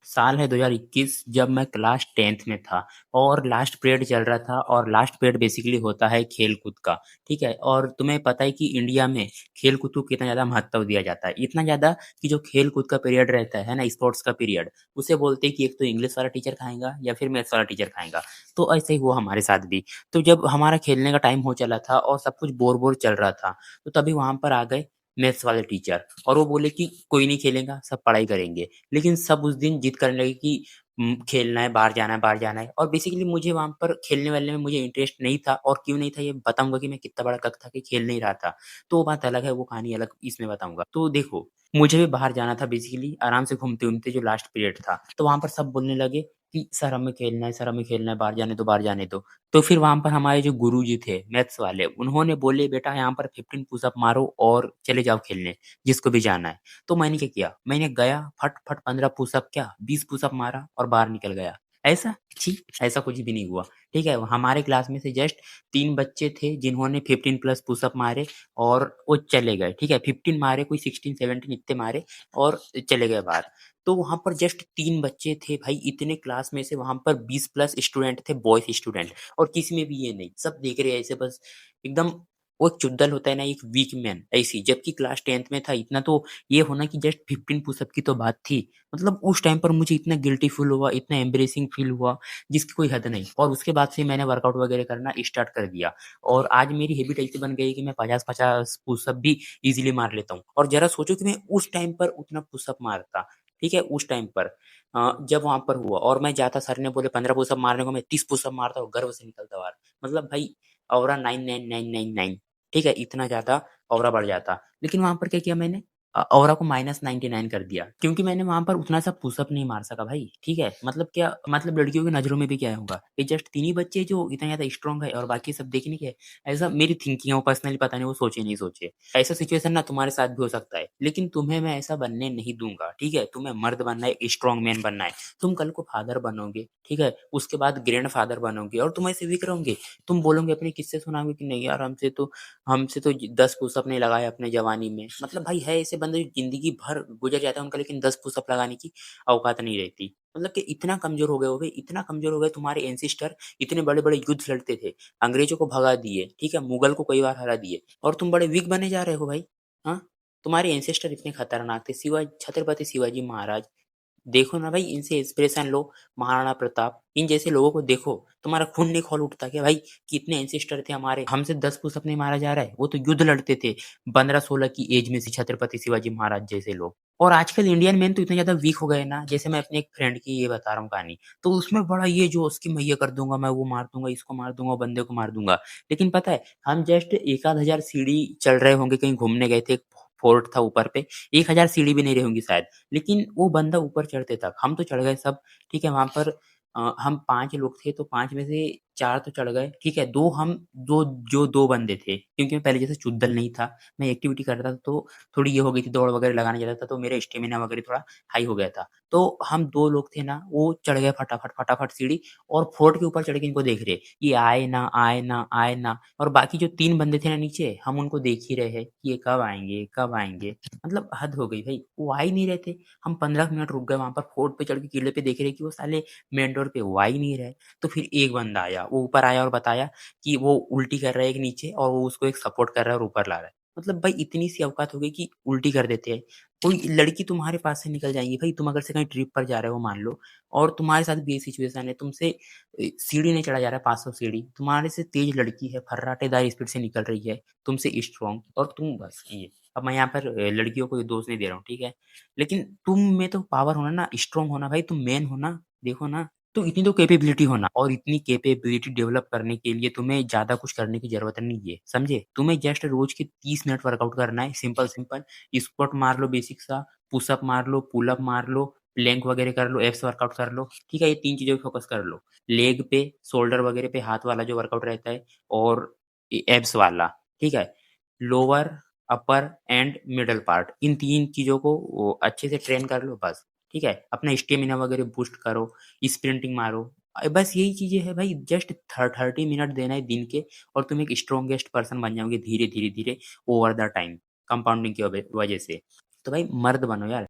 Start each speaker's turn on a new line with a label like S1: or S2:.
S1: साल है 2021 जब मैं क्लास 10th में था और लास्ट पीरियड चल रहा था और लास्ट पीरियड बेसिकली होता है खेल-कूद का, ठीक है? और तुम्हें पता है कि इंडिया में खेल-कूद को कितना ज़्यादा महत्व दिया जाता है। इतना ज़्यादा कि जो खेल-कूद का पीरियड रहता है ना स्पोर्ट्स का पीरियड, उसे बोलते हैं कि एक तो इंग्लिश वाला टीचर खाएगा या फिर मैथ्स वाला टीचर खाएगा। तो ऐसे ही हुआ हमारे साथ भी। तो जब हमारा खेलने का टाइम हो चला था और सब कुछ बोर-बोर चल रहा था, तो तभी वहाँ पर आ गए मैथ्स वाले टीचर और वो बोले कि कोई नहीं खेलेगा, सब पढ़ाई करेंगे। लेकिन सब उस दिन जिद करने लगे कि खेलना है, बाहर जाना है, बाहर जाना है और बेसिकली मुझे वहाँ पर खेलने-वेलने में मुझे इंटरेस्ट नहीं था और क्यों नहीं था ये बताऊँगा कि मैं कितना बड़ा कक था कि खेल नहीं रहा था। तो वो बात अलग है, वो कहानी अलग इसमें बताऊँगा। तो देखो, मुझे भी बाहर जाना था बेसिकली आराम से घूमते-वूमते जो लास्ट पीरियड था, तो वहाँ पर सब बोलने लगे कि सर हमें खेलना है, सर हमें खेलना है, बाहर जाने दो, बाहर जाने दो। तो फिर वहाँ पर हमारे जो गुरुजी थे मैथ्स वाले, उन्होंने बोले बेटा यहाँ पर 15 पुशअप मारो और चले जाओ खेलने, जिसको भी जाना है। तो मैंने क्या किया, मैंने गया फट-फट 15 पुशअप क्या 20 पुशअप मारा और बाहर निकल गया। ऐसा? छी! ऐसा कुछ भी नहीं हुआ, ठीक है? हमारे क्लास में से जस्ट 3 बच्चे थे जिन्होंने 15 प्लस पुशअप मारे और वो चले गए, ठीक है? 15 मारे, कोई 16-17 इतने मारे और चले गए बाहर। तो वहाँ पर जस्ट 3 बच्चे थे भाई, इतने क्लास में से वहाँ पर 20 प्लस स्टूडेंट थे, बॉयज़ स्टूडेंट और किसी में भी ये नहीं, सब देख रहे हैं ऐसे बस एकदम वो एक चुड़ैल होता है ना, एक वीक मैन ऐसी, जबकि क्लास 10th में था इतना तो ये होना कि जस्ट 15 पुशअप की तो बात थी। मतलब उस टाइम पर मुझे इतना गिल्टी फ़ील हुआ, इतना एम्बैरेसिंग फ़ील हुआ, जिसकी कोई हद नहीं और उसके बाद से मैंने वर्कआउट वगैरह करना स्टार्ट कर दिया और आज मेरी हैबिट ऐसी बन गई है कि मैं 50-50 पुशअप भी ईज़िली मार लेता हूँ और ज़रा सोचो कि मैं उस टाइम पर उतना पुशअप मारता, ठीक है? उस टाइम पर जब वहाँ पर हुआ और मैं जाता सर ने बोले 15 पुशअप मारने को मैं 30 पुशअप मारता और गर्व से निकलता बाहर। मतलब भाई ऑरा 99999 ठीक है? इतना ज़्यादा ऑरा बढ़ जाता। लेकिन वहाँ पर क्या किया मैंने ऑरा को -99 कर दिया क्योंकि मैंने वहाँ पर उतना सा पुशअप नहीं मार सका भाई, ठीक है? मतलब क्या मतलब लड़कियों की नज़रों में भी क्या होगा? ये जस्ट 3 ही बच्चे जो इतना ज़्यादा स्ट्रॉन्ग है और बाकी सब देख नहीं के ऐसा मेरी थिंकिंग है वो पर्सनली पता नहीं वो सोचे नहीं सोचे। ऐसा सिचुएशन ना तुम्हारे साथ भी हो सकता है, लेकिन तुम्हें मैं ऐसा बनने नहीं दूँगा, ठीक है? तुम्हें मर्द बनना है, स्ट्रॉन्ग मैन बनना है। तुम कल को फादर बनोगे, ठीक है? उसके बाद ग्रैंडफ़ादर बनोगे और तुम ऐसे वीक रहोगे। तुम बोलोगे अपने किस्से सुनाओगे कि नहीं यार हमसे तो 10 पुशअप नहीं लगाए अपने जवानी में। मतलब भाई है ऐसे बंदे जो ज़िंदगी भर गुज़र जाता है उनका लेकिन 10 पुशअप लगाने की औकात नहीं रहती। मतलब कि इतना कमज़ोर हो गए हो बे, इतना कमज़ोर हो गए तुम्हारे एंसेस्टर इतने बड़े-बड़े युद्ध लड़ते थे, अंग्रेज़ों को भगा दिए, ठीक है? मुगल को कई बार हरा दिए और तुम बड़े वीक बने जा रहे हो भाई। हाँ? तुम्हारे एंसेस्टर इतने खतरनाक थे, छत्रपति शिवाजी महाराज देखो ना भाई इनसे इंस्पिरेशन लो, महाराणा प्रताप, इन जैसे लोगों को देखो, तुम्हारा खून नहीं खौल उठता क्या भाई? कितने एंसेस्टर थे हमारे, हमसे 10 पुश-अप नहीं मारा जा रहा है, वो तो युद्ध लड़ते थे 15-16 की एज में से छत्रपति शिवाजी महाराज जैसे लोग। और आजकल इंडियन मैन तो इतने ज़्यादा वीक हो गए ना, जैसे मैं अपने एक फ्रेंड की ये बता रहा हूँ कहानी, तो उसमें बड़ा ये जोश कि मैं ये कर दूँगा, मैं वो मार दूँगा, इसको मार दूँगा, बंदे को मार दूँगा। लेकिन पता है, हम जस्ट 1 आध हज़ार सीढ़ी चढ़ रहे होंगे, कहीं घूमने गए थे, फोर्ट था ऊपर पे, 1000 सीढ़ी भी नहीं रही होंगी शायद। लेकिन वो बंदा ऊपर चढ़ते तक, हम तो चढ़ गए सब, ठीक है? वहाँ पर हम 5 लोग थे, तो 5 में से 4 तो चढ़ गए, ठीक है? 2 हम 2 जो 2 बंदे थे, क्योंकि मैं पहले जैसे चुद्दल नहीं था, मैं एक्टिविटी करता था, तो थोड़ी ये हो गई थी, दौड़ वगैरह लगाने जाता था, तो मेरा स्टेमिना वगैरह थोड़ा हाई हो गया था। तो हम 2 लोग थे ना, वो चढ़ गए फटाफट, फटाफट सीढ़ी और फोर्ट के ऊपर चढ़ के इनको देख रहे, ये आए ना, आए ना, आए ना और बाकी जो 3 बंदे थे ना नीचे, हम उनको देख ही रहे हैं कि ये कब आएँगे, कब आएँगे? मतलब हद हो गई भई, वो आ ही नहीं रहे थे। हम 15 मिनट रुक गए वहाँ पर फोर्ट पे चढ़ के किले पे देख रहे कि वो साले मेन डोर पे वो आ ही नहीं रहे। तो फिर एक बंदा आया, वो ऊपर आया और बताया कि वो उल्टी कर रहा है एक नीचे और वो उसको एक सपोर्ट कर रहा है और ऊपर ला रहा है। मतलब भाई इतनी सी औकात हो गई कि उल्टी कर देते हैं। कोई लड़की तुम्हारे पास से निकल जाएगी भाई, तुम अगर से कहीं ट्रिप पर जा रहे हो मान लो और तुम्हारे साथ भी ये सिचुएशन है, तुमसे सीढ़ी नहीं चढ़ा जा रहा है 500 सीढ़ी, तुम्हारे से तेज़ लड़की है, फर्राटेदार स्पीड से निकल रही है, तुमसे स्ट्रॉन्ग और तुम बस ये। अब मैं यहाँ पर लड़कियों को दोष नहीं दे रहा हूँ, ठीक है? लेकिन तुम में तो पावर होना ना, स्ट्रॉन्ग होना भाई, तुम मैन हो ना, देखो ना। तो इतनी तो कैपेबिलिटी होना और इतनी कैपेबिलिटी डेवलप करने के लिए तुम्हें ज़्यादा कुछ करने की ज़रूरत नहीं है, समझे? तुम्हें जस्ट रोज़ के 30 मिनट वर्कआउट करना है, सिंपल-सिंपल। स्क्वाट मार लो बेसिक सा, पुशअप मार लो, पुल-अप मार लो, प्लैंक वगैरह कर लो, एब्स वर्कआउट कर लो, ठीक है? ये 3 चीज़ों पे फोकस कर लो। लेग पे, शोल्डर वगैरह पे हाथ वाला जो वर्कआउट रहता है और एब्स वाला, ठीक है? Lower, upper and middle part in 3 चीज़ों को वो अच्छे से ट्रेन कर लो बस, ठीक है? अपना स्टेमिना वगैरह बूस्ट करो, स्प्रिंटिंग मारो। बस यही चीज़ें हैं भाई जस्ट 30 मिनट देना है दिन के और तुम एक स्ट्रॉन्गेस्ट पर्सन बन जाओगे धीरे, धीरे, धीरे ओवर द टाइम कंपाउंडिंग की वजह से। तो भाई मर्द बनो यार।